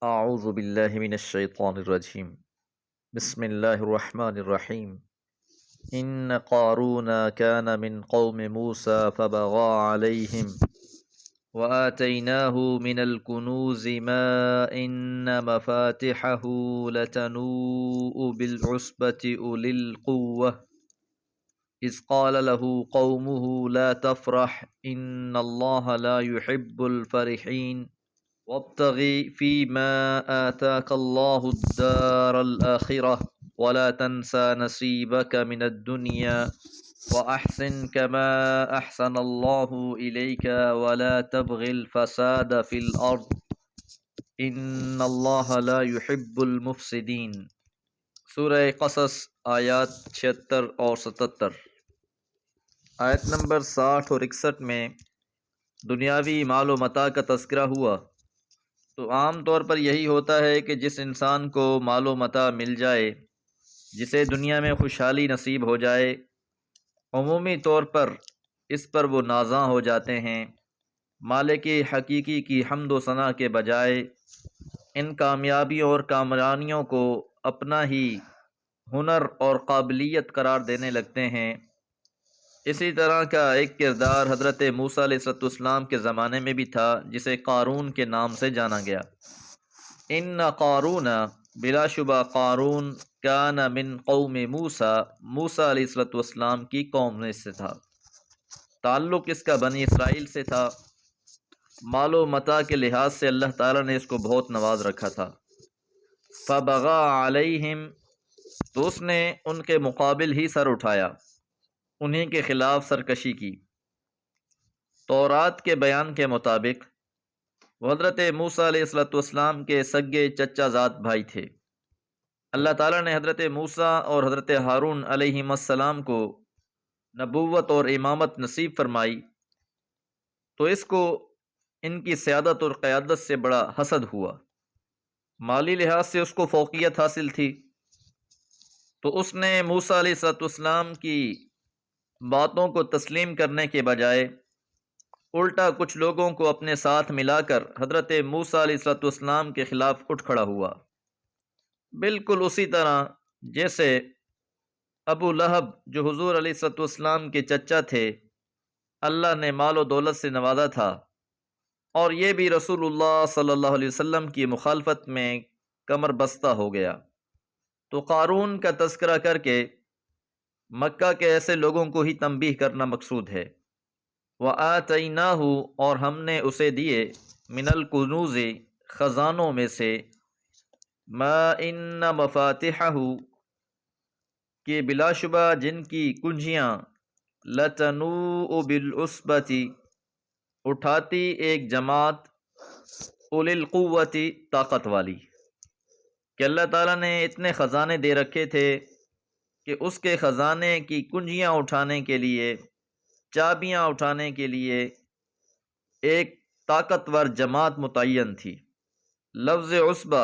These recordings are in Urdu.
اعوذ باللہ من الشیطان الرجیم بسم اللہ الرحمن الرحیم ان قارون كان من قوم موسى فبغى عليهم وآتيناه من الكنوز ما إن مفاتحه لتنوء بالعصبة أولي القوة إذ قال له قومه لا تفرح إن الله لا يحب الفرحين وابتغ فيما آتاك الله الدار الآخرة ولا تنسى نصيبك من الدنيا وأحسن كما أحسن الله إليك ولا تبغ الفساد في الأرض إن الله لا يحب المفسدين۔ سورہ قصص آیات 76 اور 77۔ آیت نمبر 60 اور 61 میں دنیاوی مال و متاع کا تذکرہ ہوا۔ تو عام طور پر یہی ہوتا ہے کہ جس انسان کو مال و متاع مل جائے، جسے دنیا میں خوشحالی نصیب ہو جائے، عمومی طور پر اس پر وہ نازاں ہو جاتے ہیں۔ مالک حقیقی کی حمد و ثنا کے بجائے ان کامیابیوں اور کامرانیوں کو اپنا ہی ہنر اور قابلیت قرار دینے لگتے ہیں۔ اسی طرح کا ایک کردار حضرت موسیٰ علیہ السلام کے زمانے میں بھی تھا، جسے قارون کے نام سے جانا گیا۔ ان قارون، بلا شبہ قارون، کان من قوم موسیٰ، موسیٰ علیہ السلام کی قوم میں سے تھا۔ تعلق اس کا بنی اسرائیل سے تھا۔ مال و متاع کے لحاظ سے اللہ تعالیٰ نے اس کو بہت نواز رکھا تھا۔ فبغى علیہم، تو اس نے ان کے مقابل ہی سر اٹھایا، انہی کے خلاف سرکشی کی۔ تورات کے بیان کے مطابق وہ حضرت موسیٰ علیہ السلام کے سگے چچا زاد بھائی تھے۔ اللہ تعالیٰ نے حضرت موسیٰ اور حضرت ہارون علیہ السلام کو نبوت اور امامت نصیب فرمائی، تو اس کو ان کی سیادت اور قیادت سے بڑا حسد ہوا۔ مالی لحاظ سے اس کو فوقیت حاصل تھی، تو اس نے موسیٰ علیہ السلام کی باتوں کو تسلیم کرنے کے بجائے الٹا کچھ لوگوں کو اپنے ساتھ ملا کر حضرت موسیٰ علیہ السلام کے خلاف اٹھ کھڑا ہوا، بالکل اسی طرح جیسے ابو لہب جو حضور علیہ السلام کے چچا تھے، اللہ نے مال و دولت سے نوازا تھا، اور یہ بھی رسول اللہ صلی اللہ علیہ وسلم کی مخالفت میں کمر بستہ ہو گیا۔ تو قارون کا تذکرہ کر کے مکہ کے ایسے لوگوں کو ہی تنبیہ کرنا مقصود ہے۔ وَآتَيْنَاهُ، اور ہم نے اسے دیے، من الکنوز، خزانوں میں سے، ما ان مفاتحہ، کہ بلا شبہ جن کی کنجیاں، لتنوء بالعصبۃ، اٹھاتی ایک جماعت، اولی القوت، طاقت والی، کہ اللہ تعالیٰ نے اتنے خزانے دے رکھے تھے کہ اس کے خزانے کی کنجیاں اٹھانے کے لیے، چابیاں اٹھانے کے لیے ایک طاقتور جماعت متعین تھی۔ لفظ عصبہ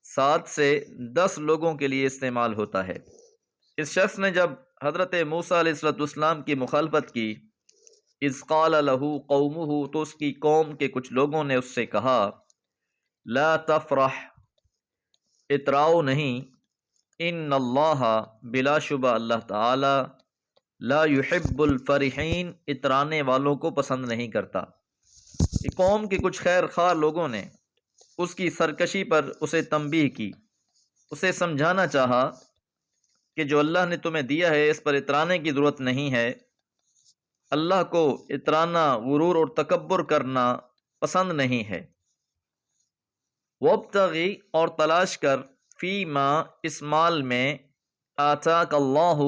7 سے 10 لوگوں کے لیے استعمال ہوتا ہے۔ اس شخص نے جب حضرت موسیٰ علیہ السلام کی مخالفت کی، اذ قال له قومه، تو اس کی قوم کے کچھ لوگوں نے اس سے کہا، لا تفرح، اتراؤ نہیں، ان اللہ، بلا شبہ اللہ تعالی، لا يحب الفرحین، اترانے والوں کو پسند نہیں کرتا۔ قوم کے کچھ خیر خواہ لوگوں نے اس کی سرکشی پر اسے تنبیہ کی، اسے سمجھانا چاہا کہ جو اللہ نے تمہیں دیا ہے اس پر اترانے کی ضرورت نہیں ہے، اللہ کو اترانا، غرور اور تکبر کرنا پسند نہیں ہے۔ وابتغی، اور تلاش کر، فیما، اس مال میں، آتاک اللہ،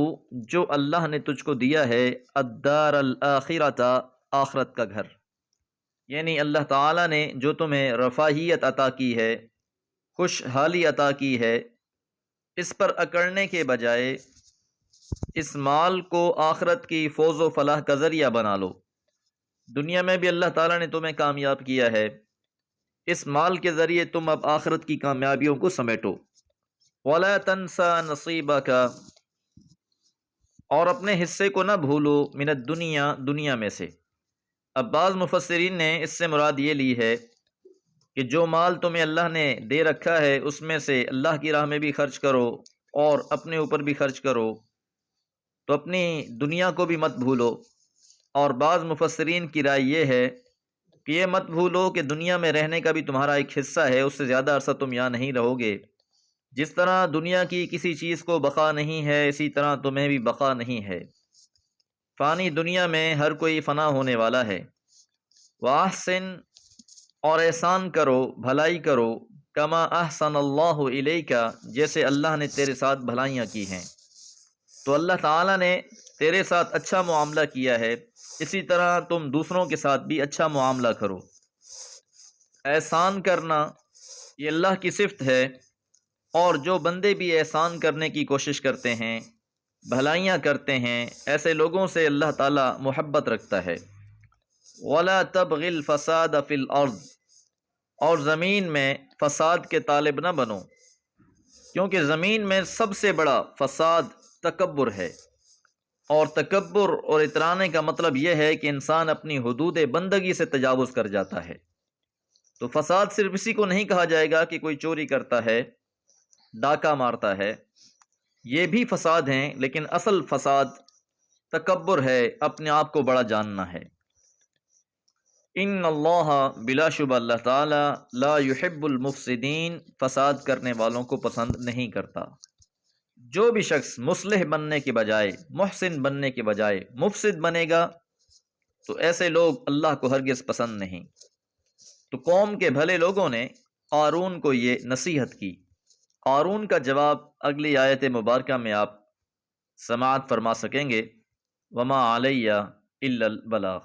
جو اللہ نے تجھ کو دیا ہے، الدار الآخرۃ، آخرت کا گھر، یعنی اللہ تعالیٰ نے جو تمہیں رفاہیت عطا کی ہے، خوشحالی عطا کی ہے، اس پر اکڑنے کے بجائے اس مال کو آخرت کی فوز و فلاح کا ذریعہ بنا لو۔ دنیا میں بھی اللہ تعالیٰ نے تمہیں کامیاب کیا ہے، اس مال کے ذریعے تم اب آخرت کی کامیابیوں کو سمیٹو۔ وَلَا تَنْسَى نَصِيبَكَ، اور اپنے حصے کو نہ بھولو، من الدنیا، دنیا میں سے۔ اب بعض مفسرین نے اس سے مراد یہ لی ہے کہ جو مال تمہیں اللہ نے دے رکھا ہے اس میں سے اللہ کی راہ میں بھی خرچ کرو اور اپنے اوپر بھی خرچ کرو، تو اپنی دنیا کو بھی مت بھولو۔ اور بعض مفسرین کی رائے یہ ہے کہ یہ مت بھولو کہ دنیا میں رہنے کا بھی تمہارا ایک حصہ ہے، اس سے زیادہ عرصہ تم یہاں نہیں رہو گے۔ جس طرح دنیا کی کسی چیز کو بقا نہیں ہے، اسی طرح تمہیں بھی بقا نہیں ہے۔ فانی دنیا میں ہر کوئی فنا ہونے والا ہے۔ وَأَحْسِن، اور احسان کرو، بھلائی کرو، کما احسن اللہ الیک، جیسے اللہ نے تیرے ساتھ بھلائیاں کی ہیں۔ تو اللہ تعالیٰ نے تیرے ساتھ اچھا معاملہ کیا ہے، اسی طرح تم دوسروں کے ساتھ بھی اچھا معاملہ کرو۔ احسان کرنا یہ اللہ کی صفت ہے، اور جو بندے بھی احسان کرنے کی کوشش کرتے ہیں، بھلائیاں کرتے ہیں، ایسے لوگوں سے اللہ تعالیٰ محبت رکھتا ہے۔ وَلَا تَبْغِ الْفَسَادَ فِي الْأَرْضِ، اور زمین میں فساد کے طالب نہ بنو، کیونکہ زمین میں سب سے بڑا فساد تکبر ہے، اور تکبر اور اترانے کا مطلب یہ ہے کہ انسان اپنی حدود بندگی سے تجاوز کر جاتا ہے۔ تو فساد صرف اسی کو نہیں کہا جائے گا کہ کوئی چوری کرتا ہے، ڈاکہ مارتا ہے، یہ بھی فساد ہیں، لیکن اصل فساد تکبر ہے، اپنے آپ کو بڑا جاننا ہے۔ ان اللہ، بلا شبہ اللہ تعالی، لا یحب المفسدین، فساد کرنے والوں کو پسند نہیں کرتا۔ جو بھی شخص مصلح بننے کے بجائے، محسن بننے کے بجائے مفسد بنے گا تو ایسے لوگ اللہ کو ہرگز پسند نہیں۔ تو قوم کے بھلے لوگوں نے قارون کو یہ نصیحت کی۔ قارون کا جواب اگلی آیت مبارکہ میں آپ سماعت فرما سکیں گے۔ وما علیہ الا البلاغ۔